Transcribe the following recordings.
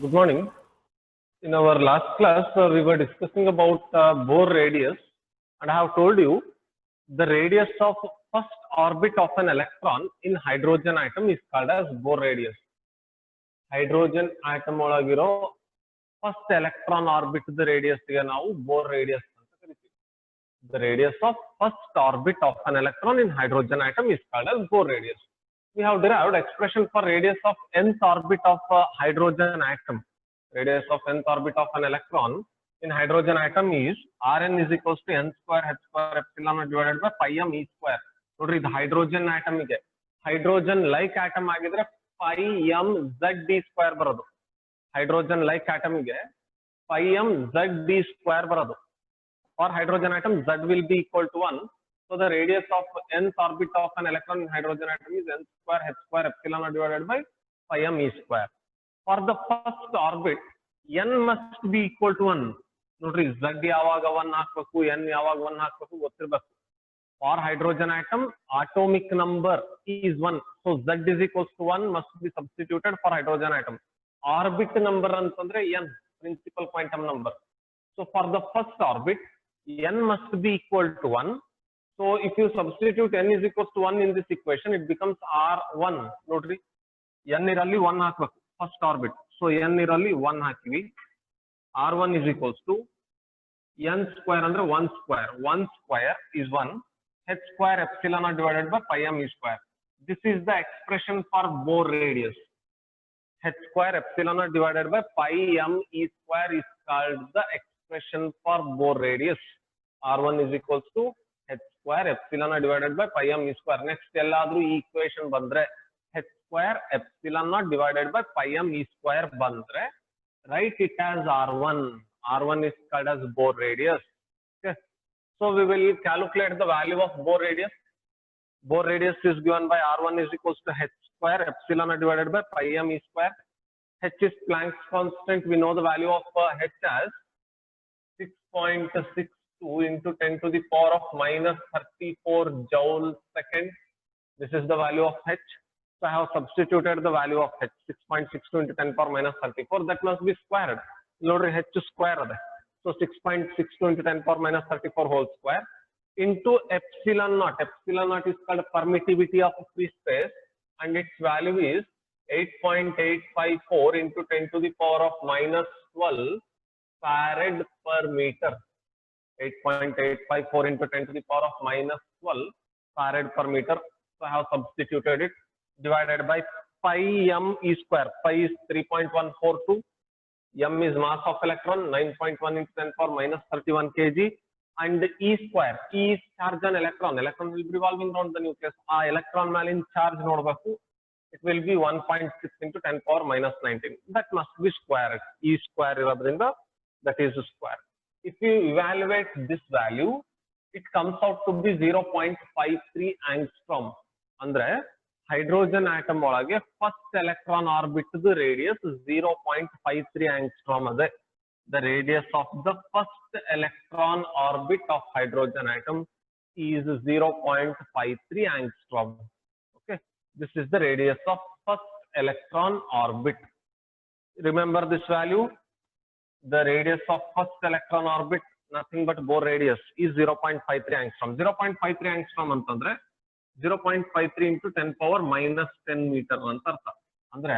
Good morning. In our last class, we were discussing about Bohr radius, and I have told you the radius of first orbit of an electron in hydrogen atom is called as Bohr radius. Hydrogen atom ಒಳಗಿರೋ first electron orbit the radius ಗೆ ನಾವು Bohr radius ಅಂತ ಕರಿತೀವಿ. The radius of first orbit of an electron in hydrogen atom is called as Bohr radius. We have derived expression for radius of nth orbit of a hydrogen atom. Radius of nth orbit of an electron in hydrogen atom is Rn is equals to n square h square epsilon divided by pi m e square. ನೋಡ್ರಿ ಇದು hydrogen atom ಗೆ hydrogen like atom ಆಗಿದ್ರೆ pi m z d square ಬರೋದು. Hydrogen like atom ಗೆ pi m z d square ಬರೋದು. For hydrogen atom z will be equal to 1. So the radius of nth orbit of an electron in hydrogen atom is n square h square epsilon divided by pi m e square. For the first orbit, n must be equal to 1. ನೋಡ್ರಿ z ಯಾವಾಗ 1 ಹಾಕಬೇಕು, n ಯಾವಾಗ 1 ಹಾಕಬೇಕು ಗೊತ್ತಿರಬೇಕು. For hydrogen atom, atomic number is 1. So z is equals to 1 must be substituted for hydrogen atom. Orbit number ಅಂತಂದ್ರೆ n, principal quantum number. So for the first orbit, n must be equal to 1. So if you substitute n is equals to 1 in this equation, it becomes R1. ನೋಡ್ರಿ n ಇರಲ್ಲಿ 1 ಹಾಕಬೇಕು first orbit. So n ಇರಲ್ಲಿ 1 ಹಾಕಿವಿ. R1 is equals to n square ಅಂದ್ರೆ 1 square. 1 square is 1. H square epsilon divided by pi m e square. This is the expression for Bohr radius. H square epsilon divided by pi m e square is called the expression for Bohr radius. R1 is equals to h square epsilon divided by pi m e square. Next ಎಲ್ಲಾದ್ರೂ ಈ equation ಬಂದ್ರೆ h square epsilon naught divided by pi m e square ಬಂದ್ರೆ write it as R1. R1 is called as Bohr radius. Okay. So we will calculate the value of Bohr radius. Bohr radius is given by R1 is equals to h square epsilon divided by pi m e square. H is Planck's constant. We know the value of h as 6.62 into 10 to the power of minus 34 joule second. This is the value of h. So I have substituted the value of h, 6.62 into 10 power minus 34. That must be squared. Notice h square ade. So 6.62 into 10 power minus 34 whole square into epsilon naught. Epsilon naught is called permittivity of free space, and its value is 8.854 into 10 to the power of minus 12 farad per meter. 8.854 into 10 to the power of minus 12 farad per meter. So I have substituted it, divided by pi m e square. Pi is 3.142. M is mass of electron, 9.1 into 10 power minus 31 kg. And e square. E is charge on electron. Electron will be revolving around the nucleus. Electron malin charge ನೋಡಬೇಕು. It will be 1.6 into 10 power minus 19. That must be squared. E square ಇರೋದ್ರಿಂದ that is square. If you evaluate this value, it comes out to be 0.53 angstrom. ಅಂದ್ರೆ hydrogen atom ಒಳಗೆ first electron orbit the radius 0.53 angstrom ade. The radius of the first electron orbit of hydrogen atom is 0.53 angstrom. Okay, this is the radius of first electron orbit. Remember this value. The radius of first electron orbit, nothing but Bohr radius, is 0.53 angstrom. 0.53 angstrom ಅಂತಂದ್ರೆ 0.53 into 10 power minus 10 meter ಅಂತ ಅರ್ಥ. ಅಂದ್ರೆ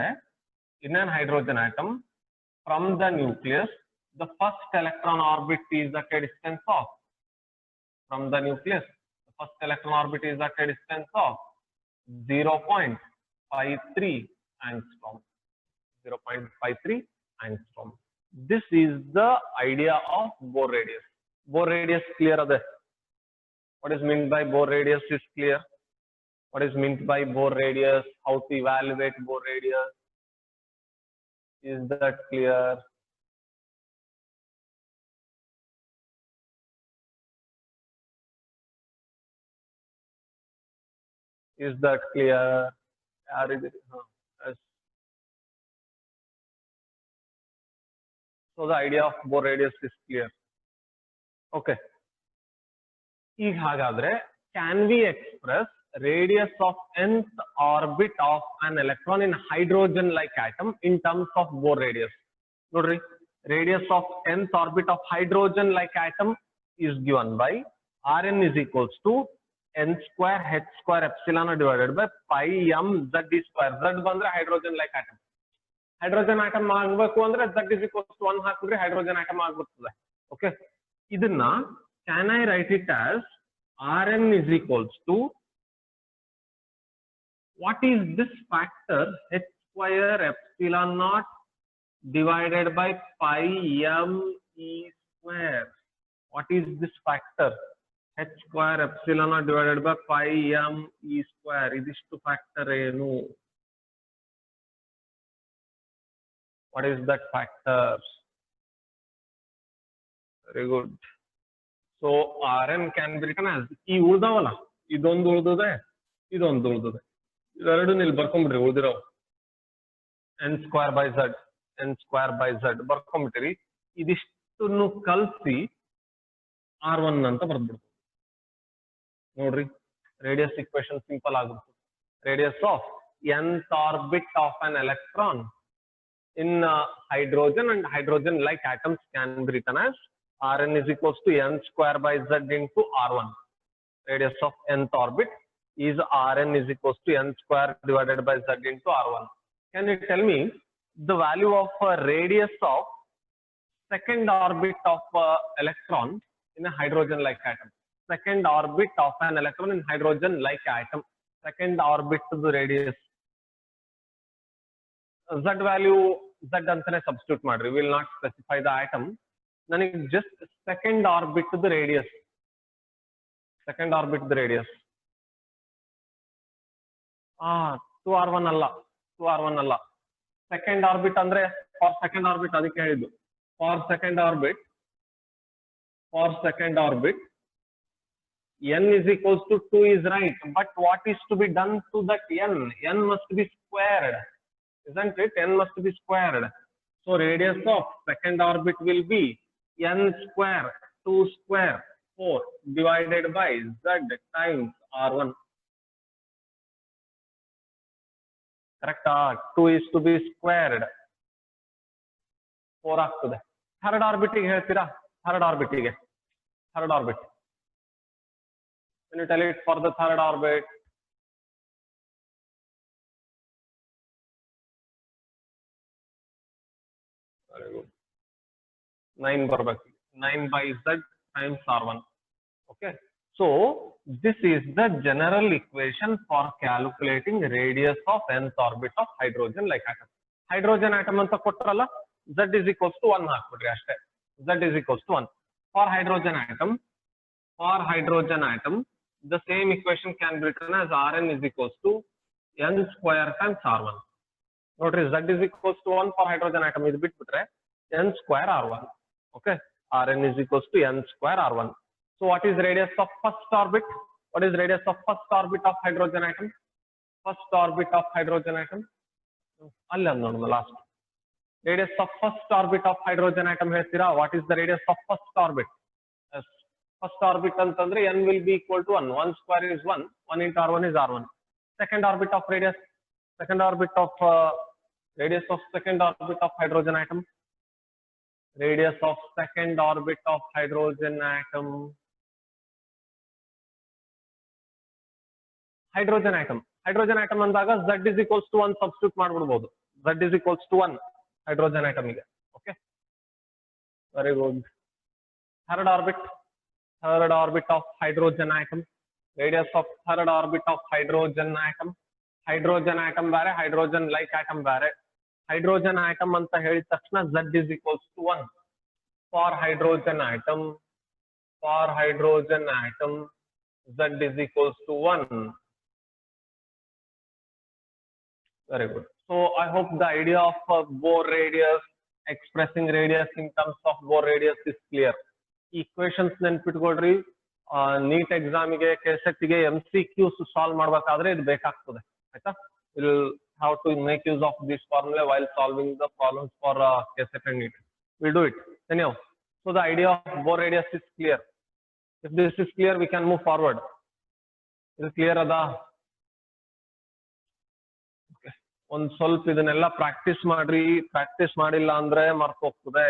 in an hydrogen atom, from the nucleus, the first electron orbit is at a distance of, from the nucleus, the first electron orbit is at a distance of 0.53 angstrom. 0.53 angstrom. This is the idea of Bohr radius. Bohr radius clear ade. What is meant by Bohr radius is clear. What is meant by Bohr radius? How to evaluate Bohr radius? Is that clear? Is that clear? Yes. So the idea of Bohr radius is clear. Okay. ಈಗ ಹಾಗಾದ್ರೆ can we express radius of nth orbit of an electron in hydrogen like atom in terms of Bohr radius? Nodri, radius of nth orbit of hydrogen like atom is given by Rn is equals to n square h square epsilon divided by pi m z square. Z bandre hydrogen like atom. Hydrogen atom agbeku andre z is equals to 1 hakidre hydrogen atom agbiruತ್ತದೆ. Okay. Idanna can I write it as Rn is equals to, what is this factor, h square epsilon naught divided by pi m e square. What is this factor? H square epsilon naught divided by pi m e square. Idishtu factor enu? What is that factor? Very good. So Rn can be written as ಈ ಉಳಿದವಲ್ಲ, ಇದೊಂದು ಉಳಿದಿದೆ, ಇದೊಂದು ಉಳಿದಿದೆ, ಇವೆರಡು ಇಲ್ಲಿ ಬರ್ಕೊಂಡ್ಬಿಡ್ರಿ ಉಳಿದಿರೋ n square by z, n square by z ಬರ್ಕೊಂಡ್ಬಿಟ್ಟಿರಿ. ಇದಿಷ್ಟನ್ನು ಕಲ್ಸಿ R1 ಅಂತ ಬರ್ದ್ಬಿಡ್ತೀವಿ. ನೋಡ್ರಿ, ರೇಡಿಯಸ್ ಇಕ್ವೇಶನ್ ಸಿಂಪಲ್ ಆಗುತ್ತೆ. Radius of nth orbit of an electron in hydrogen and hydrogen like atoms can be written as Rn is equals to n square by z into R1. Radius of nth orbit is Rn is equals to n square divided by z into R1. Can you tell me the value of radius of second orbit of electron in a hydrogen like atom? Second orbit of an electron in hydrogen like atom. Second orbit to the radius. Z value z antane substitute madri. We will not specify the atom. Nanige just second orbit to the radius. Second orbit to the radius. 2r1 alla. 2r1 alla. Second orbit andre for second orbit adike ಹೇಳಿದ್ದು. For second orbit n is equals to 2 is right, but what is to be done to that n? N must be squared, isn't it? N must be squared. So radius of second orbit will be n square 2 square 4 divided by z times R1. Correct? 2 is to be squared. 4 ಆಗ್ತದೆ. Third orbit ಗೆ ಹೇಳ್ತೀರಾ? Third orbit ಗೆ. Third orbit. Can you tell it for the third orbit? Very good. 9 ಬರ್ಬೇಕು. 9 by z times R1. Okay. So this is the general equation for calculating radius of nth orbit of hydrogen like atom. Hydrogen atom anta kotralla, z is equals to 1 ಹಾಕ್ಬಿಡ್ರಿ ಅಷ್ಟೇ. Z is equals to 1. For hydrogen atom, the same equation can be written as Rn is equals to n square times R1. Notice Z is equals to 1 for hydrogen atom is bit bitre n square R1. Okay. Rn is equals to n square R1. So what is radius of first orbit? What is radius of first orbit of hydrogen atom? First orbit of hydrogen atom. Alla nodunu last. Radius of first orbit of hydrogen atom ಹೇಳ್ತೀರಾ? What is the radius of first orbit? Yes. First orbit ಅಂತಂದ್ರೆ n will be equal to 1. 1 square is 1. 1 into R1 is R1. Second orbit of radius. Second orbit of radius of second orbit of hydrogen atom. Radius of second orbit of hydrogen atom. Hydrogen atom ಅಂದಾಗ Z is equals to 1 substitute ಮಾಡ್ಬಿಡಬಹುದು. Z is equals to 1 hydrogen atom ಗೆ. Okay. Very good. Third orbit of hydrogen atom. Radius of third orbit of hydrogen atom. Hydrogen atom ಬೇರೆ, hydrogen like atom ಬೇರೆ. Hydrogen atom ಅಂತ ಹೇಳಿದ ತಕ್ಷಣ Z is equals to 1. For hydrogen atom, Z is equals to 1. Very good. So I hope the idea of Bohr radius, expressing radius in terms of Bohr radius is clear. Equations ನೆನ್ಪಿಟ್ಕೊಳ್ರಿ. NEET ಎಕ್ಸಾಮಿಗೆ ಕೆಸೆಟ್ಗೆ MCQs solve ಮಾಡಬೇಕಾದ್ರೆ ಇದು ಬೇಕಾಗ್ತದೆ. ಆಯ್ತಾ? We'll have to make use of this formula while solving the problems for KCET and NEET. We'll do it. Anyhow, so the idea of Bohr radius is clear. If this is clear, we can move forward. Is it clear, Ada? Okay. ಒಂದ್ ಸ್ವಲ್ಪ ಇದನ್ನೆಲ್ಲ practice ಮಾಡ್ರಿ. Practice ಮಾಡಿಲ್ಲ ಅಂದ್ರೆ ಮರ್ತು ಹೋಗ್ತದೆ.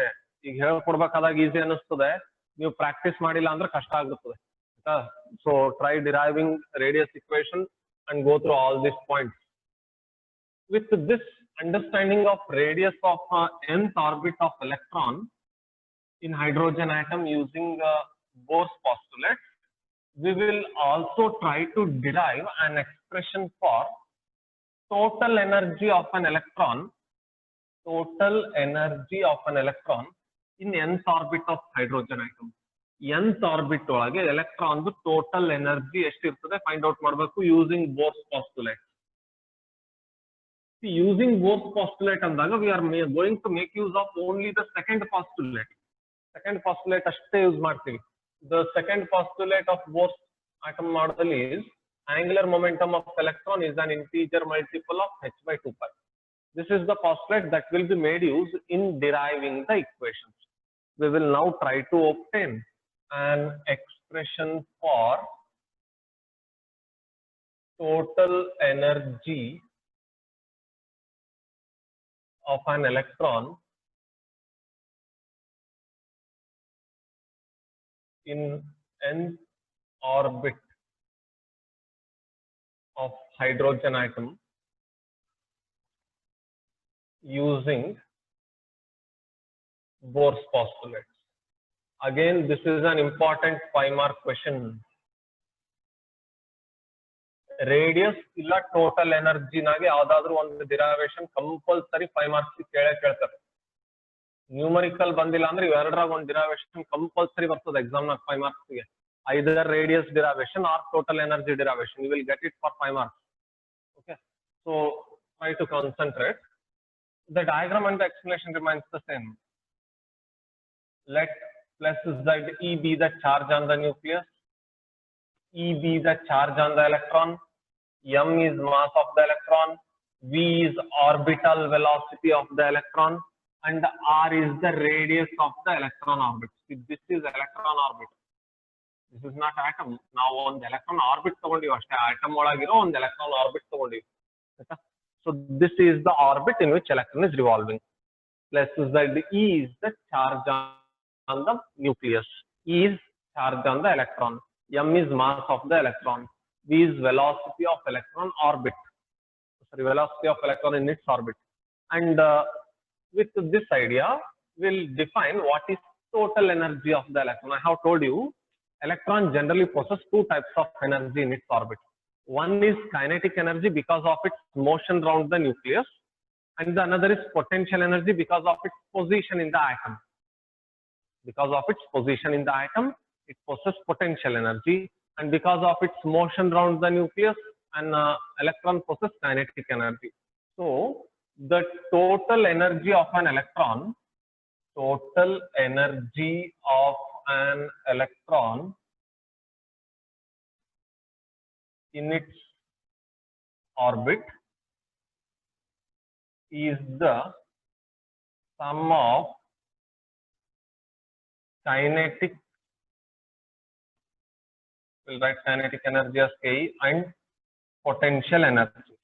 ಈಗ ಹೇಳ್ಕೊಡ್ಬೇಕಾದಾಗ easy ಅನಿಸ್ತದೆ, ನೀವು ಪ್ರಾಕ್ಟೀಸ್ ಮಾಡಿಲ್ಲ ಅಂದ್ರೆ ಕಷ್ಟ ಆಗುತ್ತದೆ. So try deriving radius equation and go through all these points. With this understanding of radius of nth orbit of electron in hydrogen atom using Bohr's postulate, we will also try to derive an expression for total energy of an electron in nth orbit of hydrogen atom. nth orbit ಒಳಗೆ electron total energy ಎಷ್ಟಿರ್ತದೆ find out ಮಾಡಬೇಕು using Bohr's postulate. See, using Bohr's postulate ಅಂದಾಗ we are going to make use of only the second postulate. Second postulate ಅಷ್ಟೇ use ಮಾಡ್ತೀವಿ. The second postulate of Bohr's atom model is angular momentum of electron is an integer multiple of h by 2 pi. This is the postulate that will be made use in deriving the equations. We will now try to obtain an expression for total energy of an electron in nth orbit of hydrogen atom using Bohr's postulates. Again, this is an important 5-mark question. Radius ಇಲ್ಲ total ಎನರ್ಜಿನಾಗೆ ಯಾವ್ದಾದ್ರು ಒಂದು derivation compulsory 5 marks ಕೇಳ್ತಾರೆ. Numerical ಬಂದಿಲ್ಲ ಅಂದ್ರೆ ಇವೆರಡರಾಗ ಒಂದು derivation compulsory ಬರ್ತದೆ exam ನಾಗ 5 marks ಗೆ. Either radius derivation or total energy derivation. You will get it for 5 marks. Okay, so try to concentrate. The diagram and the explanation remains the same. Let plus Ze be the charge on the nucleus, E be the charge on the electron, m is mass of the electron, v is orbital velocity of the electron, and r is the radius of the electron orbit. See, this is electron orbit. This is not atom. Now on the electron orbit ತಗೊಂಡಿವಿ ಅಷ್ಟೇ. atom ಒಳಗಿರೋ ಒಂದು electron orbit ತಗೊಂಡಿವಿ. So this is the orbit in which electron is revolving. Plus Z E is the charge on the nucleus. E is charge on the electron. M is mass of the electron. V is velocity of electron orbit. Sorry, velocity of electron in its orbit. And with this idea, we'll define what is total energy of the electron. I have told you, electron generally possess two types of energy in its orbit. One is kinetic energy because of its motion around the nucleus, and the another is potential energy because of its position in the atom. Because of its position in the atom, it possesses potential energy, and because of its motion around the nucleus, an electron possesses kinetic energy. So, the total energy of an electron in its orbit is the sum of kinetic, we'll write kinetic energy as K, and potential energy.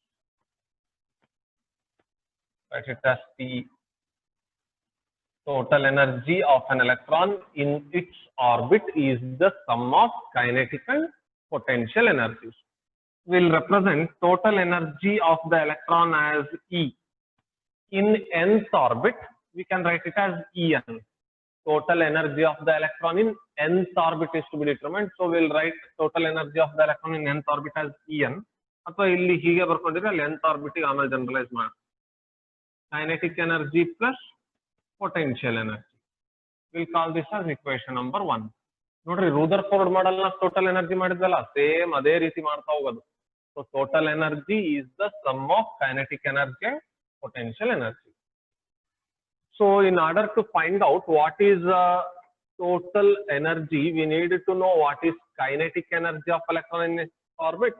Write it as P. Total energy of an electron in its orbit is the sum of kinetic and potential energies. We'll represent total energy of the electron as E. In nth orbit, we can write it as En. Total energy of the electron in nth orbit is to be determined. So we'll write total energy of the electron in nth orbit as En. ಅಥವಾ ಇಲ್ಲಿ ಹೀಗೆ ಬರ್ಕೊಂಡಿದ್ರೆ ಅಲ್ಲಿ nth orbit ಗೆ ಆಮೇಲೆ generalise ಮಾಡಿ. Kinetic energy plus potential energy. We'll call this as equation number 1. ನೋಡ್ರಿ, ರೂದರ್ಫೋರ್ಡ್ model ನ total energy ಮಾಡಿದ್ವಲ್ಲ, same ಅದೇ ರೀತಿ ಮಾಡ್ತಾ ಹೋಗೋದು. So total energy is the sum of kinetic energy and potential energy. So in order to find out what is total energy, we need to know what is kinetic energy of electron in its orbit.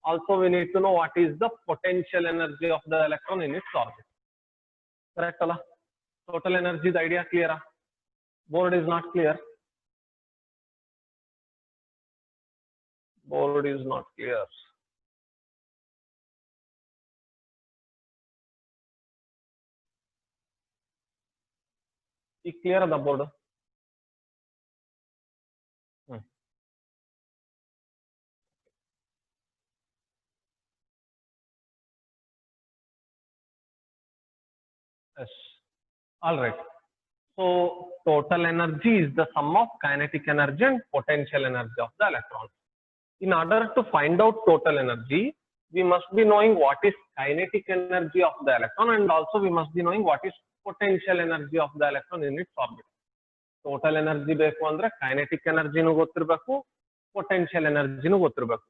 Also, we need to know what is the potential energy of the electron in its orbit. Correct, Allah? Total energy, the idea clear? Board is not clear. Board is not clear. clear the board? Yes. All right. So total energy is the sum of kinetic energy and potential energy of the electron. In order to find out total energy, we must be knowing what is kinetic energy of the electron, and also we must be knowing what is potential energy of the electron in its orbit. Total energy beku andre kinetic energy nu gottirbeku, potential energy nu gottirbeku.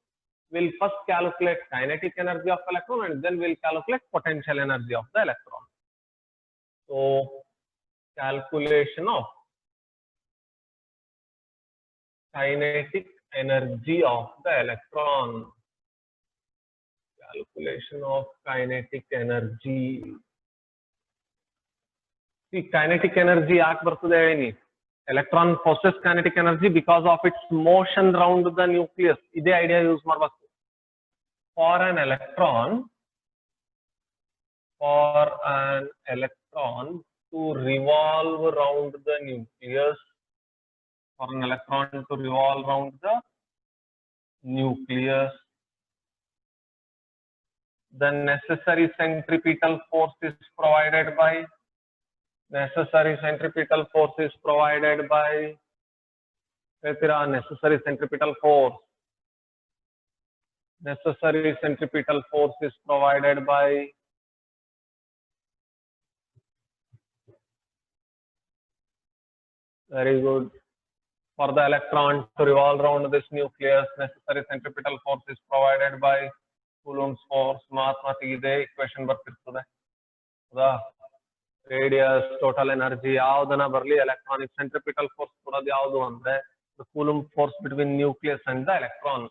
We'll first calculate kinetic energy of electron and then we'll calculate potential energy of the electron. So calculation of kinetic energy of the electron. Calculation of kinetic energy. See, kinetic energy yaak bartade helini. Electron possesses kinetic energy because of its motion round the nucleus. Ide idea use marbaku. For an electron to revolve around the nucleus, the necessary centripetal force is provided by necessary centripetal force is provided by very good. For the electron to revolve around this nucleus, necessary centripetal force is provided by Coulomb's force. Mathematically, equation ಬರ್ತಿರ್ತದೆ. Radius, total energy, ಯಾವುದನ್ನ ಬರಲಿ electronic centripetal force ಕೊಡೋದು ಯಾವುದು ಅಂದ್ರೆ the Coulomb force between nucleus and the electron.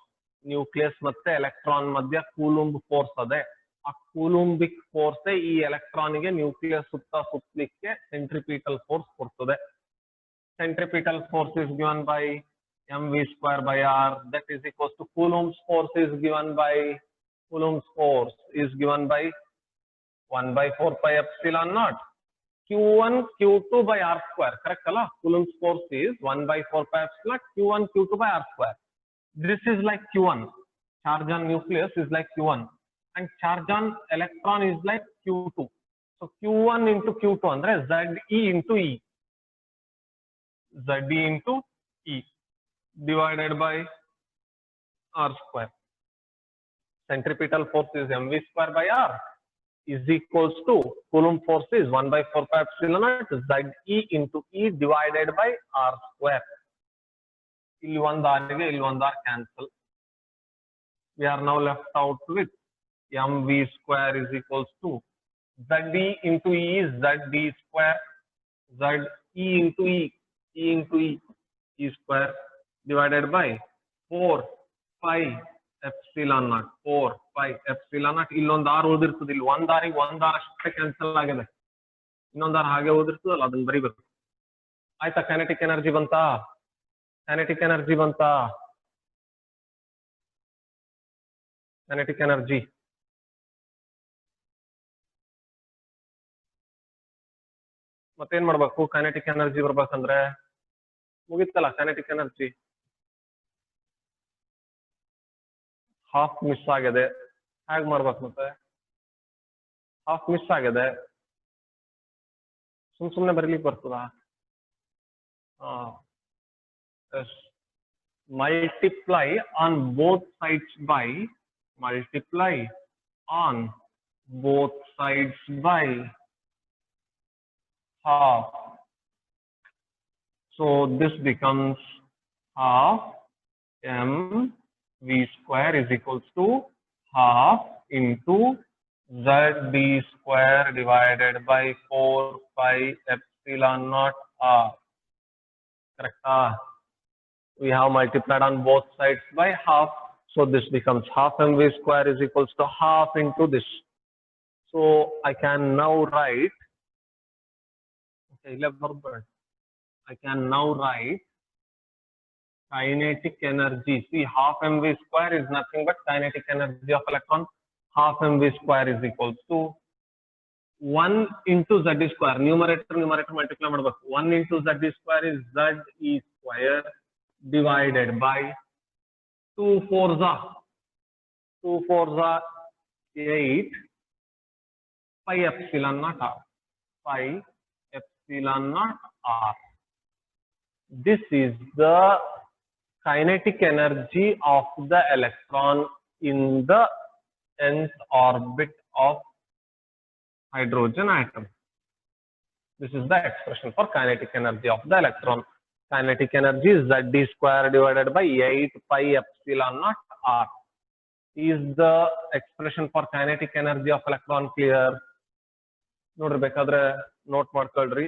Nucleus ಮತ್ತೆ electron ಮಧ್ಯ Coulomb force ಅದೇ. ಆ Coulombic force ಈ electron ಗೆ nucleus ಸುತ್ತಲಿಕ್ಕೆ centripetal force ಕೊಡ್ತದೆ. Centripetal force is given by mv square by r, that is equals to Coulomb's force is given by 1 by 4 pi epsilon naught q1 q2 by r square, correct alla? Coulomb's force is 1 by 4 pi epsilon q1 q2 by r square. This is like q1, charge on nucleus is like q1 and charge on electron is like q2. So q1 into q2 andre ze into e, Z into E divided by R square. Centripetal force is mv square by R is equals to Coulomb force is 1 by 4 pi epsilon naught Ze into E divided by R square. Illi one r cancel. We are now left out with mv square is equals to Ze into E is Zd square, Ze into E square divided by 4 pi epsilon naught. 4 pi epsilon naught. Illondu r ಓದಿರ್ತದೆ, ಇಲ್ಲಿ ಒಂದು r ಅಷ್ಟೇ cancel ಆಗಿದೆ, ಇನ್ನೊಂದು r ಹಾಗೆ ಓದಿರ್ತದಲ್ಲ ಅದನ್ನ ಬರಿಬೇಕು. ಆಯ್ತಾ? Kinetic energy ಬಂತಾ? ಕೈನೆಟಿಕ್ ಎನರ್ಜಿ ಮತ್ತೇನ್ ಮಾಡ್ಬೇಕು? ಕೈನೆಟಿಕ್ ಎನರ್ಜಿ ಬರ್ಬೇಕಂದ್ರೆ ಮುಗಿತ್ತಲ್ಲ ಕೈನೆಟಿಕ್ ಎನರ್ಜಿ. ಹಾಫ್ ಮಿಸ್ ಆಗಿದೆ, ಹೇಗ್ ಮಾಡ್ಬೇಕು? ಮತ್ತೆ ಹಾಫ್ ಮಿಸ್ ಆಗಿದೆ, ಸುಮ್ನೆ ಬರೀಲಿಕ್ಕೆ ಬರ್ತದ? Multiply on both sides by half. So this becomes half mv square is equals to half into Zd square divided by 4 pi epsilon naught r. Correct? We have multiplied on both sides by half. So this becomes half mv square is equals to half into this. So I can now write kinetic energy. See, half mv square is nothing but kinetic energy of electron. Half mv square is equals to 1 into Z square, numerator multiply ಮಾಡಬೇಕು. 1 into Z square is ZE square divided by 2 fours are 8 pi epsilon naught r. Pi epsilon naught r. This is the kinetic energy of the electron in the nth orbit of hydrogen atom. This is the expression for kinetic energy of the electron. Kinetic energy is Z square divided by 8 pi epsilon naught r. Is the expression for kinetic energy of electron clear? ನೋಡ್ರಿ ಬೇಕಾದ್ರೆ note ಮಾಡ್ಕೊಳ್ರಿ.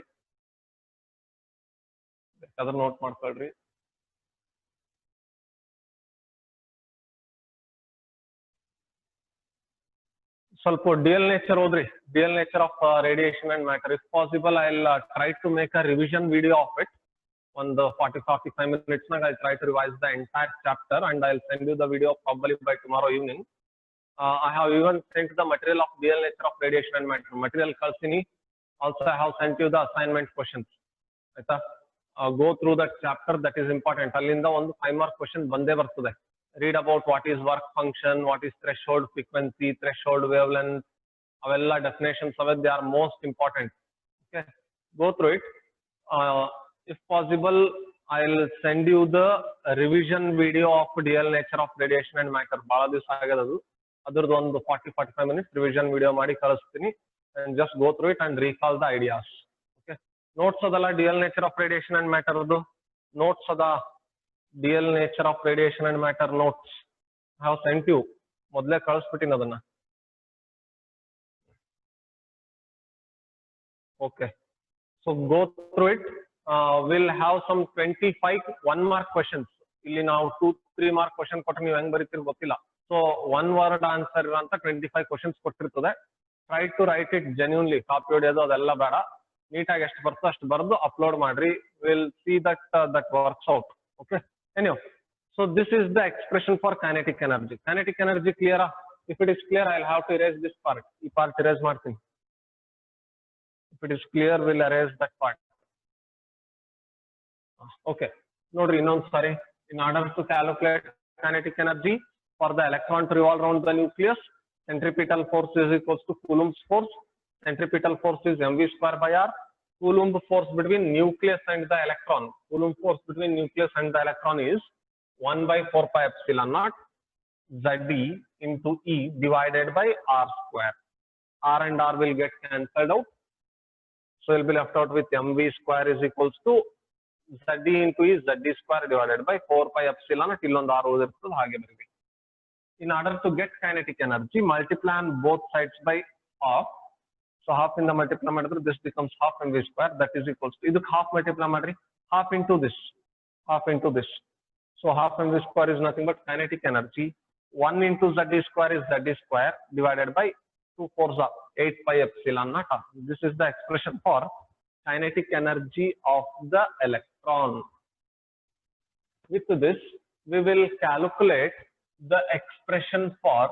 ಸ್ವಲ್ಪ dual nature ಓದ್ರಿ. Dual nature of radiation and matter. If possible, I'll try to make a revision video of it. On the 40-45 minutes, I'll try to revise the entire chapter and I'll send you the video probably by tomorrow evening. I have even sent the material of dual nature of radiation and matter. Material kalsini. Also, I have sent you the assignment questions. Go through that chapter, that is important. Allinda ಒಂದು 5 mark question ಬಂದೇ ಬರ್ತದೆ. Read about what is work function, what is threshold frequency, threshold wavelength, avella definitions of it, they are most important. Okay, go through it. If possible, I'll send you the revision video of dual nature of radiation and matter. ಬಹಳ ದಿವಸ ಆಗದದು. ಅದರದ್ದು ಒಂದು 40-45 minutes revision video ಮಾಡಿ ಕಳಿಸ್ತೀನಿ. And just go through it and recall the ideas. Okay. Notes of the dual nature of radiation and matter. Notes of the dual nature of radiation and matter notes. I have sent you. ಮೊದಲೇ ಕಳಿಸ್ಬಿಟ್ಟಿನ ಅದನ್ನ. Okay. So go through it. We'll have some 25 1 mark questions. ಇಲ್ಲಿ ನಾವು 2-3 mark question ಕೊಟ್ಟರೆ ನೀವು ಹೆಂಗ್ ಬರೀತೀರಿ ಗೊತ್ತಿಲ್ಲ. So 1 word answer ಅಂತ 25 questions ಕೊಟ್ಟಿರ್ತದೆ. Try to write it genuinely. Copy ಹೊಡೆಯೋದು ಅದೆಲ್ಲ ಬೇಡ. ನೀಟಾಗಿ ಎಷ್ಟು ಬರ್ತೋ ಅಷ್ಟು ಬರೆದು ಅಪ್ಲೋಡ್ ಮಾಡ್ರಿ. We'll see that that works out. Okay. Anyhow, so this is the expression for kinetic energy. Kinetic energy clear? If it is clear, I'll have to erase this part. This part erase ಮಾಡ್ತೀನಿ. If it is clear, we'll erase that part. Okay. ನೋಡ್ರಿ ಇನ್ನೊಂದು ಸಾರಿ. In order to calculate kinetic energy for the electron to revolve around the nucleus, centripetal force is equals to Coulomb's force. Centripetal force is mv square by r. Coulomb force between nucleus and the electron. Coulomb force between nucleus and the electron is 1 by 4 pi epsilon naught Zd into E divided by r square. R and r will get cancelled out. So it will be left out with mv square is equals to Zd into E Zd square divided by 4 pi epsilon naught. Illondu r ಓದಿರ್ತದೆ ಹಾಗೆ ಬರೀರಿ. In order to get kinetic energy, multiply on both sides by half. So half in the multiply ಮಾಡಿದ್ರೆ this becomes half mv square, that is equals to ಇದಕ್ಕೆ half multiply ಮಾಡ್ರಿ, half into this. So half mv square is nothing but kinetic energy. 1 into Zd square is Zd square divided by 2 fours are 8 pi epsilon naught. This is the expression for kinetic energy of the electron. With this, we will calculate the expression for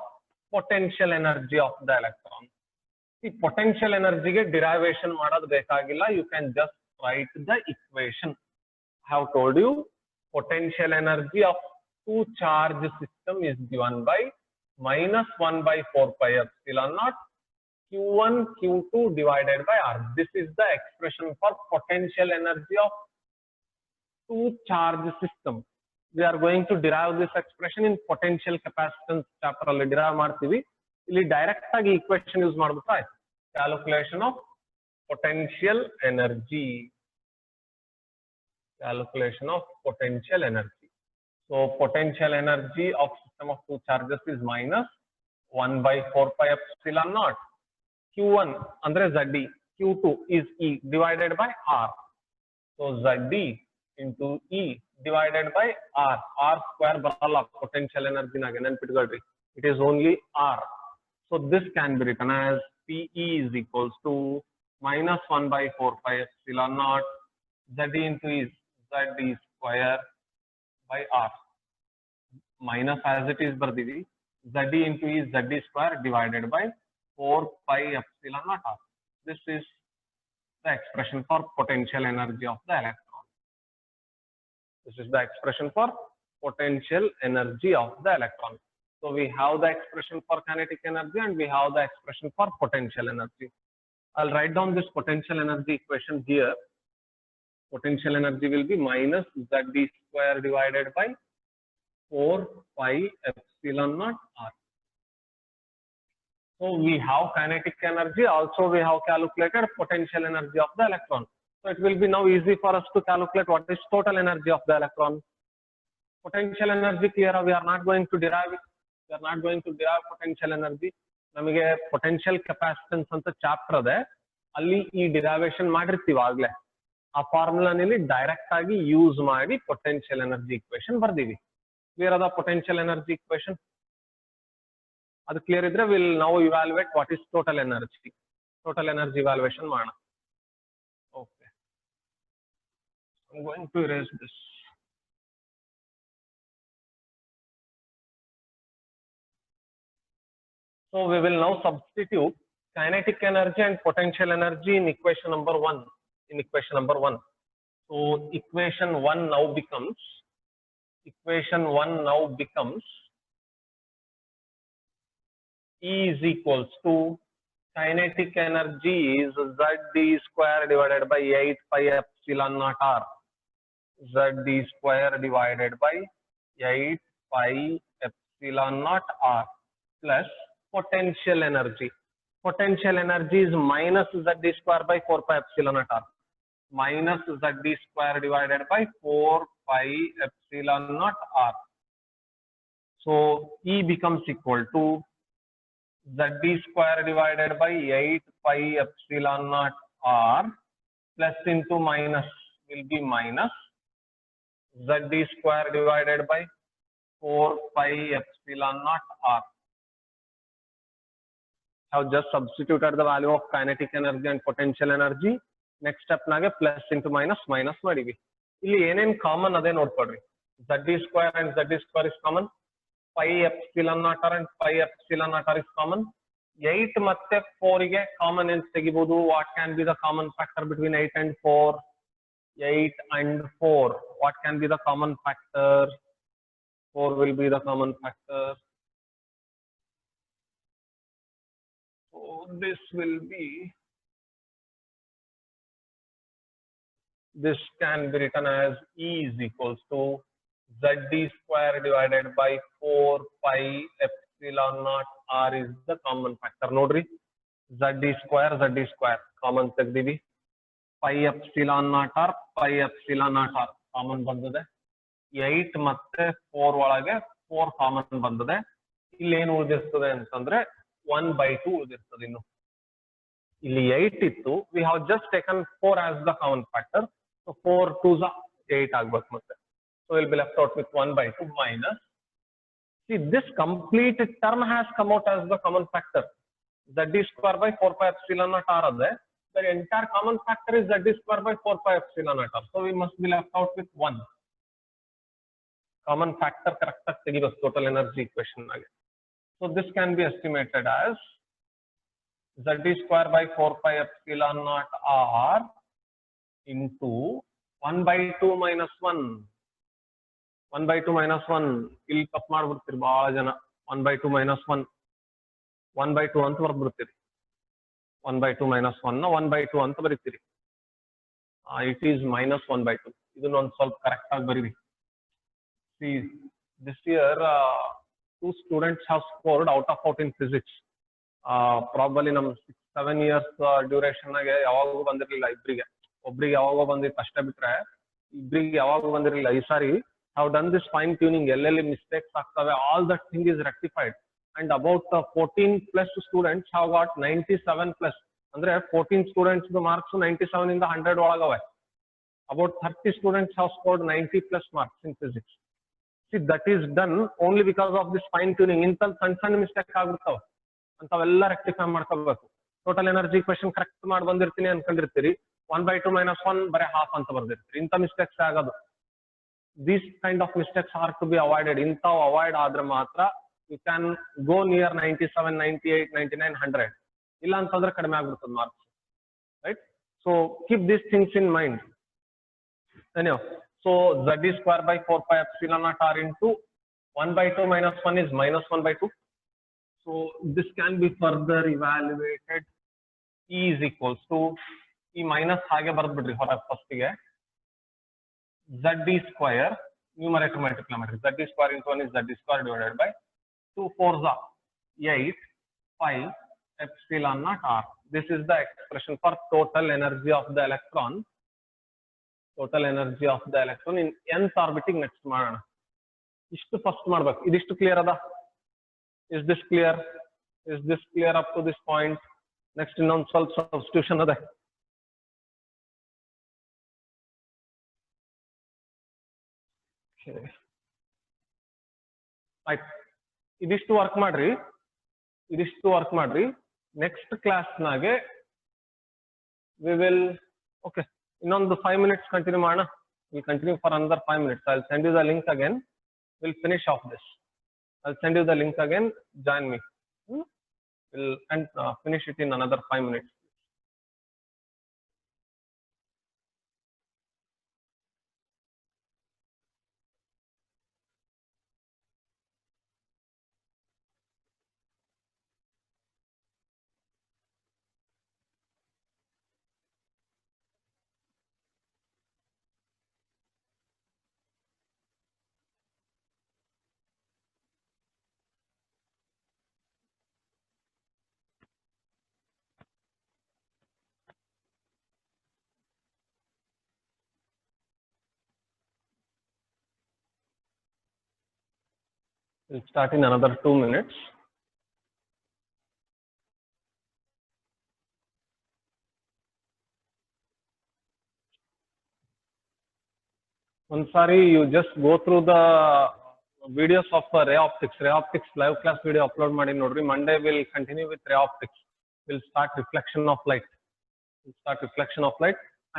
potential energy of the electron. The potential energy ge derivation ಮಾಡೋದು ಬೇಕಾಗಿಲ್ಲ. You can just write the equation. I have told you potential energy of two charge system is given by minus 1 by 4 pi epsilon naught Q1 Q2 divided by R. This is the expression for potential energy of two charge system. We are going to derive this expression in potential capacitance chapter alli derive ಮಾಡ್ತೀವಿ. ಇಲ್ಲಿ direct ಆಗಿ equation use ಮಾಡ್ಬಿಟ್ರೆ ಆಯ್ತು. Calculation of potential energy. Calculation of potential energy. So potential energy of system of two charges is minus 1 by 4 pi epsilon naught. Q1 andre Zd, Q2 is E divided by R. So Zd into E divided by R. R square barala potential energy nage ನೆನಪಿಟ್ಕೊಳ್ರಿ. It is only R. So this can be written as PE is equals to minus 1 by 4 pi epsilon naught Zd into E Zd square by R. Minus as it is ಬರ್ದಿವಿ. Zd into E Zd square divided by 4 pi epsilon naught R. This is the expression for potential energy of the electron. This is the expression for potential energy of the electron. So we have the expression for kinetic energy and we have the expression for potential energy. I'll write down this potential energy equation here. Potential energy will be minus ZD square divided by 4 pi epsilon naught R. So we have kinetic energy, also we have calculated potential energy of the electron. So it will be now easy for us to calculate what is total energy of the electron. Potential energy clear, we are not going to derive it. We are not going to derive potential energy. ನಮಗೆ potential capacitance ಅಂತ chapter ಅದೇ, ಅಲ್ಲಿ ಈ derivation ಮಾಡಿರ್ತೀವಿ ಆಗ್ಲೇ. ಆ ಫಾರ್ಮುಲಾನಲ್ಲಿ direct ಆಗಿ ಯೂಸ್ ಮಾಡಿ ಪೊಟೆನ್ಷಿಯಲ್ ಎನರ್ಜಿ ಇಕ್ವೇಶನ್ ಬರ್ದೀವಿ. ಕ್ಲಿಯರ್ ಅದ ಪೊಟೆನ್ಷಿಯಲ್ ಎನರ್ಜಿ ಇಕ್ವೇಶನ್? ಅದು ಕ್ಲಿಯರ್ ಇದ್ರೆ ವಿಲ್ ನಾವು evaluate what is total energy. Total energy evaluation ಮಾಡೋಣ. Okay, I am going to erase this. So we will now substitute kinetic energy and potential energy in equation number 1. So equation 1 now becomes E is equals to kinetic energy is ZD square divided by 8 pi epsilon naught R. ZD square divided by 8 pi epsilon naught R plus potential energy. Potential energy is minus ZD square by 4 pi epsilon naught R. Minus ZD square divided by 4 pi epsilon naught R. So E becomes equal to ZD square divided by 8 pi epsilon naught R plus into minus will be minus ZD square divided by 4 pi epsilon naught R. Have just substituted the value of kinetic energy and potential energy. Next step nage plus into minus ಮಾಡಿವಿ. ಇಲ್ಲಿ ಏನೇನ್ common ಅದೇ ನೋಡ್ಕೊಡ್ರಿ. ZD square and ZD square is common. Pi epsilon naught R and pi epsilon naught R is common. 8 ಮತ್ತೆ 4 ಗೆ common ಏನು ತೆಗಿಬಹುದು? What can be the common factor between 8 and 4? 8 and 4. What can be the common factor? 4 will be the common factor. So this can be written as E is equals to ZD square divided by 4 pi epsilon naught R is the common factor. Nodri, ZD square common ತೆಗ್ದಿವಿ. Pi epsilon naught R common ಬಂದಿದೆ. 8 ಮತ್ತೆ 4 ಒಳಗೆ 4 common ಬಂದಿದೆ. ಇಲ್ಲಿ ಏನು ಉಳಿದಿರ್ತದೆ ಅಂತಂದ್ರೆ 1/2 ಉಳಿದಿರ್ತದೆ. ಇನ್ನು ಇಲ್ಲಿ 8 ಇತ್ತು, we have just taken 4 as the common factor. So 4 2s 8 ಆಗ್ಬೇಕು ಮತ್ತೆ. So we'll be left out with 1/2 minus. See, this complete term has come out as the common factor. ZD square by 4 pi epsilon naught R ade. The entire common factor is ZD square by 4 pi epsilon naught R. So we must be left out with 1. Common factor correct ಆಗಿ ತೆಗಿಬೇಕು total energy equation ಆಗಿ. So this can be estimated as ZD square by 4 pi epsilon naught R into 1/2 minus 1. 1/2 minus 1. ಇಲ್ಲಿ ತಪ್ಪು ಮಾಡ್ಬಿಡ್ತೀರಿ ಬಹಳ ಜನ. 1/2 minus 1. 1/2 ಅಂತ ಬರ್ಬಿಡ್ತೀರಿ. 1/2 minus 1 ನ 1/2 ಅಂತ ಬರೀತೀರಿ. It is minus 1/2. ಇದನ್ನ ಒಂದು ಸ್ವಲ್ಪ ಕರೆಕ್ಟ್ ಆಗಿ ಬರೀರಿ. See, this year 2 students have scored out of 14 physics. Probably ನಮ್ಮ 6-7 years ಡ್ಯೂರೇಷನ್ ಆಗಿ ಯಾವಾಗೂ ಬಂದಿರಲಿಲ್ಲ ಇಬ್ಬರಿಗೆ. ಒಬ್ರಿಗೆ ಯಾವಾಗೋ ಬಂದಿತ್ತು ಅಷ್ಟೇ ಬಿಟ್ರೆ ಇಬ್ಬರಿಗೆ ಯಾವಾಗೂ ಬಂದಿರಲಿಲ್ಲ. ಈ ಸಾರಿ have done this fine tuning, ಎಲ್ಲೆಲ್ಲಿ ಮಿಸ್ಟೇಕ್ಸ್ ಆಗ್ತವೆ, all that thing is rectified and about 14 plus students have got 97 plus. ಅಂದ್ರೆ 14 students marks 97 ಇಂದ 100 ಒಳಗವೆ. About 30 students have scored 90 plus marks in physics. See, that is done only because of this fine tuning. ಇಂತ ಸಣ್ಣ mistake ಆಗ್ಬಿಡ್ತಾವ, ಅಂತವೆಲ್ಲ rectify ಮಾಡ್ಕೋಬೇಕು. Total energy question correct ಮಾಡಿ ಬಂದಿರ್ತೀನಿ ಅನ್ಕೊಂಡಿರ್ತೀರಿ, 1/2 minus 1 ಬರೀ half ಅಂತ ಬರ್ದಿರ್ತೀರಿ. ಇಂಥ mistakes ಆಗೋದು. These kind of mistakes are to be avoided. ಇಂಥವು avoid ಆದ್ರೆ ಮಾತ್ರ you can go near 97, 98, 99, 100. ಇಲ್ಲ ಅಂತಂದ್ರೆ ಕಡಿಮೆ ಆಗ್ಬಿಡ್ತದೆ marks. right? So keep these things in mind. Anyhow, so z square by 4 pi epsilon naught r into 1 by 2 minus 1 is minus 1 by 2. So this can be further evaluated. E is equals to e minus ಹಾಗೆ ಬರೆದ್ಬಿಡ್ರಿ ಹೊರಗೆ first ಗೆ z square numerator multiply ಮಾಡ್ರಿ z square into 1 is z square divided by 2 4s are 8 pi epsilon naught r. This is the expression for total energy of the electron. Total energy of the electron in nth orbiting next ಮಾಡೋಣ. ಇಷ್ಟು first ಮಾಡಬೇಕು. ಇದಿಷ್ಟು clear ಅದ? Is this clear? Is this clear up to this point? Next ಇನ್ನೊಂದು ಸ್ವಲ್ಪ substitution ಅದ. ಆಯ್ತು, ಇದಿಷ್ಟು ವರ್ಕ್ ಮಾಡ್ರಿ. ನೆಕ್ಸ್ಟ್ ಕ್ಲಾಸ್ ನಾಗೆ we will, okay, ಇನ್ನೊಂದು 5 minutes ಕಂಟಿನ್ಯೂ ಮಾಡೋಣ. We'll continue for another 5 minutes. I'll send you the link again. We'll finish off this. I'll send you the link again. Join me. We'll finish it in another 5 minutes. We'll start in another 2 minutes. Ansari, you just go through the videos of ray optics. Ray optics live class video upload ಮಾಡಿ ನೋಡ್ರಿ. Monday we'll continue with ray optics. We'll start reflection of light.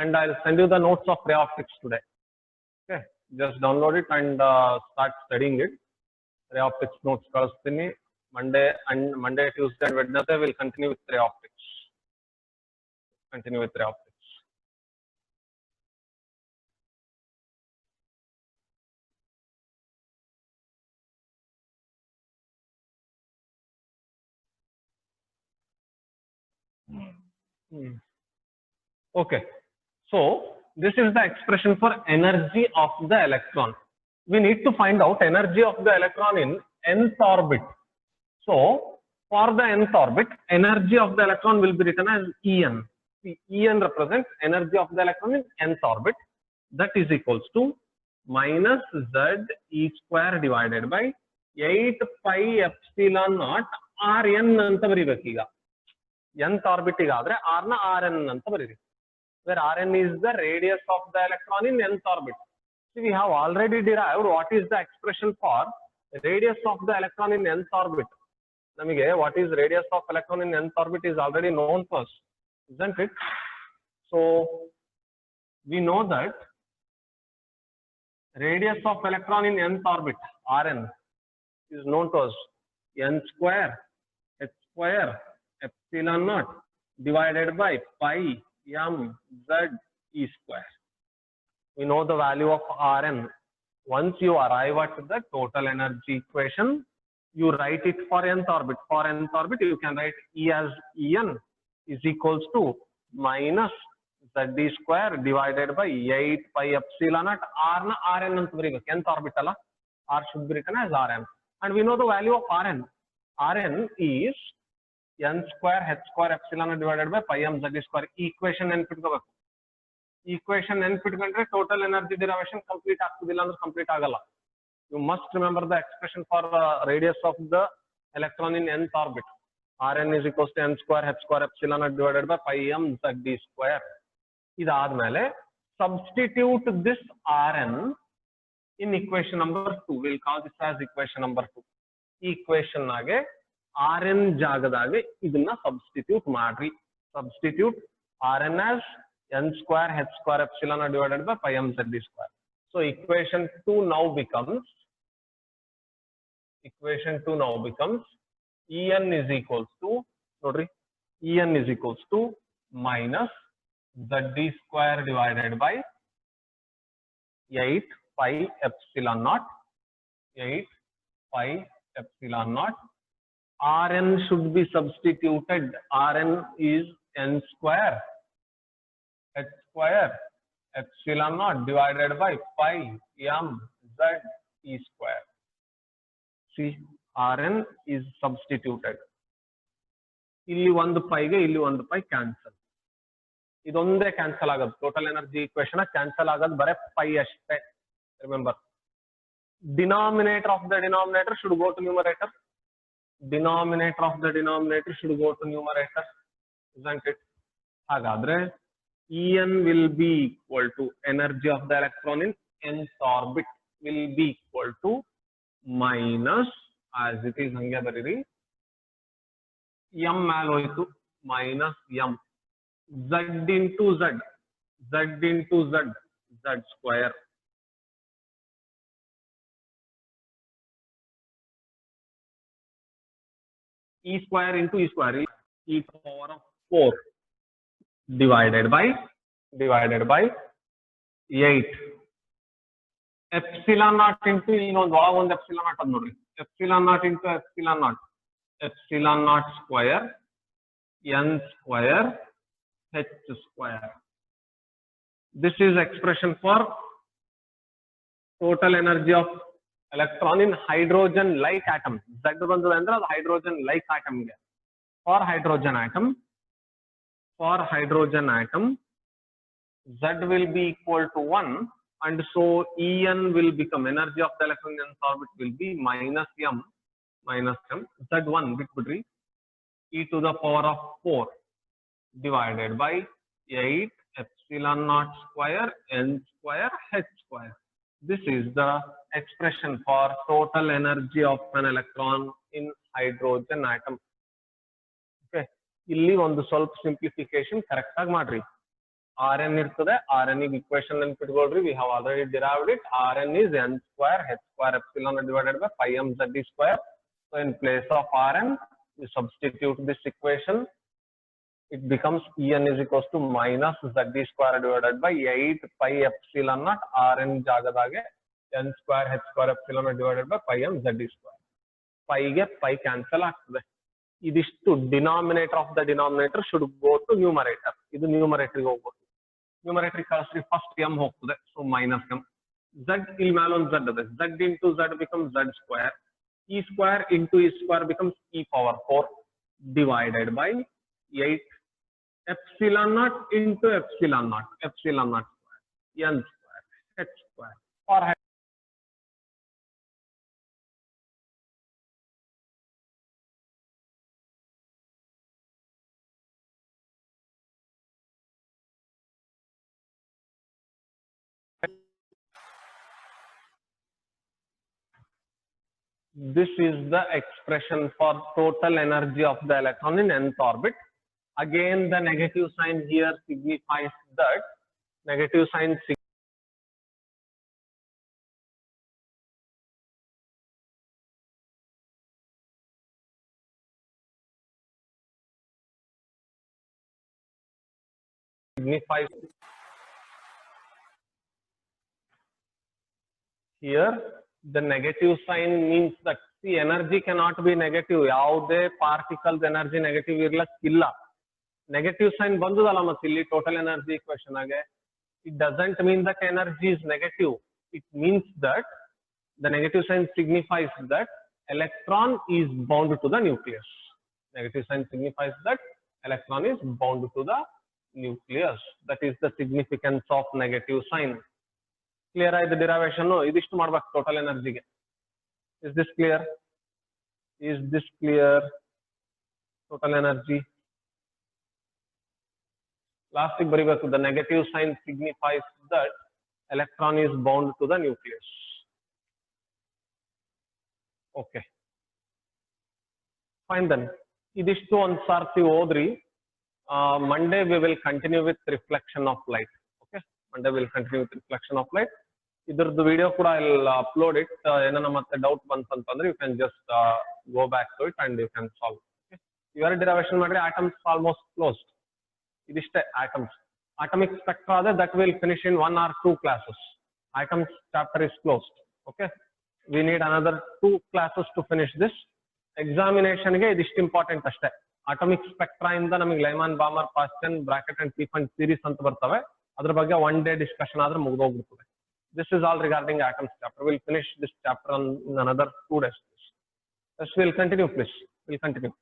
And I'll send you the notes of ray optics today. Okay, just download it and start studying it. Ray optics notes ಕಳಿಸ್ತೀನಿ. Monday, Tuesday and Wednesday we'll continue with ray optics. Okay, so this is the expression for energy of the electron. We need to find out energy of the electron in nth orbit. So for the nth orbit, energy of the electron will be written as En. See, En represents energy of the electron in nth orbit. That is equals to minus z e square divided by 8 pi epsilon naught Rn ಅಂತ ಬರೀಬೇಕು. ಈಗ nth orbit ಗಾದ್ರೆ r ನ Rn ಅಂತ ಬರೀರಿ, where Rn is the radius of the electron in nth orbit. See, we have already derived what is the expression for radius of the electron in nth orbit. Namige what is radius of electron in nth orbit is already known to us, isn't it? So we know that radius of electron in nth orbit, Rn, is known to us n square h square epsilon naught divided by pi m z e square. We know the value of Rn. Once you arrive at the total energy equation, you write it for nth orbit. For nth orbit, you can write E as En is equals to minus z square divided by 8 pi epsilon naught r na Rn anta baribeku. Nth orbit alla, r should be written as Rn. And we know the value of Rn. Rn is n square h square epsilon naught divided by pi m z square. Equation ನೆನಪಿಟ್ಕೋಬೇಕು. Equation ನೆನಪಿಟ್ಕೊಂಡ್ರೆ total energy derivation complete ಆಗ್ತದಿಲ್ಲ ಅಂದ್ರೆ complete ಆಗಲ್ಲ. You must remember the expression for radius of the electron in nth orbit. Rn is equals to n square h square epsilon naught divided by pi m z square. ಇದಾದ್ಮೇಲೆ substitute this Rn in equation number 2. We'll call this as equation number 2. ಈ equation ನಾಗೆ Rn ಜಾಗದಾಗೆ ಇದನ್ನ substitute ಮಾಡ್ರಿ. Substitute Rn as n square h square epsilon naught divided by pi m z square. So equation 2 now becomes En is equals to, nodri, En is equals to minus Zd square divided by 8 pi epsilon naught, 8 pi epsilon naught. Rn should be substituted. Rn is n square, h square, epsilon naught divided by pi m z e square. See, Rn is substituted. ಇಲ್ಲಿ ಒಂದು ಪೈಗೆ ಇಲ್ಲಿ ಒಂದು pi cancel. ಇದೊಂದೇ cancel ಆಗೋದು. Total energy equation cancel ಆಗೋದು ಬರೇ pi ಅಷ್ಟೇ. Remember, denominator of the denominator should go to numerator. Denominator of the denominator should go to numerator, isn't it? ಹಾಗಾದ್ರೆ En will be equal to energy of the electron in nth orbit will be equal to minus, as it is ಹಂಗೆ ಬರೀರಿ, m ಮೇಲೆ ಹೋಯ್ತು minus m, z into z, z into z, z square. E square into E square, e to the power of 4 divided by 8. Epsilon naught into one epsilon naught ad nodri, epsilon naught into epsilon naught square, n square, h square. This is expression for total energy of electron in hydrogen like atom. Z ಬಂದದ ಅಂದ್ರೆ ಅದು hydrogen like atom ಗೆ. For hydrogen atom, Z will be equal to 1, and so En will become, energy of the electron in nth orbit will be minus m, Z1 ಬಿಟ್ಬಿಡ್ರಿ, e to the power of 4 divided by 8 epsilon naught square, n square, h square. This is the expression for total energy of an electron in hydrogen atom. Okay, ಇಲ್ಲಿ ಒಂದು ಸ್ವಲ್ಪ simplification correct ಆಗಿ ಮಾಡ್ರಿ. Rn ಇರ್ತದೆ, Rn equation ನೆನಪು ಇಟ್ಕೊಳ್ರಿ, we have already derived it. Rn is n square h square epsilon divided by pi m z square. So in place of Rn, we substitute this equation. It becomes En is equals to minus z square divided by 8 pi epsilon naught Rn ಜಾಗದಾಗೆ n square h square epsilon divided by pi m z square. Pi ಗೆ pi cancel ಆಗ್ತದೆ. ಇದಿಷ್ಟು denominator of the denominator should go to numerator. ಇದು numerator ಗೆ ಹೋಗ್ಬೋದು. Numerator ಕಳಿಸ್ರಿ, first m ಹೋಗ್ತದೆ, so minus m. z ಇಲ್ಲಿ ಮೇಲೆ ಒಂದು z ಇದೆ, z into z becomes z square, e square into e square becomes e power 4 divided by 8 epsilon naught into epsilon naught square, n square, h square. For this is the expression for total energy of the electron in nth orbit. Again, the negative sign here signifies that negative sign signifies here. The negative sign means that the energy cannot be negative. ಯಾವುದೇ particles energy negative ಇರ್ಲಕ್ಕಿಲ್ಲ. Negative sign ಬಂದದಲ್ಲ ಮತ್ತೆ ಇಲ್ಲಿ total energy equation ಆಗೆ. It doesn't mean that energy is negative. It means that the negative sign signifies that electron is bound to the nucleus. Negative sign signifies that electron is bound to the nucleus. That is the significance of negative sign. Clear ಆಯ್ತು derivation? ಇದಿಷ್ಟು ಮಾಡ್ಬೇಕು total ಎನರ್ಜಿಗೆ. Is this clear? Is this clear? Total energy. Last ಬರಿಬೇಕು, the negative sign signifies that electron is bound to the nucleus. Okay, fine then. ಇದಿಷ್ಟು ಒಂದು ಸಾರ್ತಿ ಓದ್ರಿ. Monday we will continue with reflection of light. Okay, Monday we will continue with reflection of light. ಇದ್ರದ್ದು video ಕೂಡ I'll upload it. ಏನನ್ನ ಮತ್ತೆ doubt ಬಂತಂತಂದ್ರೆ you can just go back to it and you can solve. Okay, ಇವೆರಡು derivation ಮಾಡ್ರಿ. Atoms almost closed. ಇದಿಷ್ಟೇ atoms. atomic spectra that will finish in 1 or 2 classes. Atoms chapter is closed. Okay, we need another 2 classes to finish this. Examination ge this important ashte. Atomic spectra inda namige Lyman Balmer Paschen bracket and Keefe series anta bartave. Adra bagge 1 day discussion adre mugidogbiduತ್ತದೆ. This is all regarding atoms chapter. We'll finish this chapter in another 2 days. Yes, we'll continue, please. We'll continue.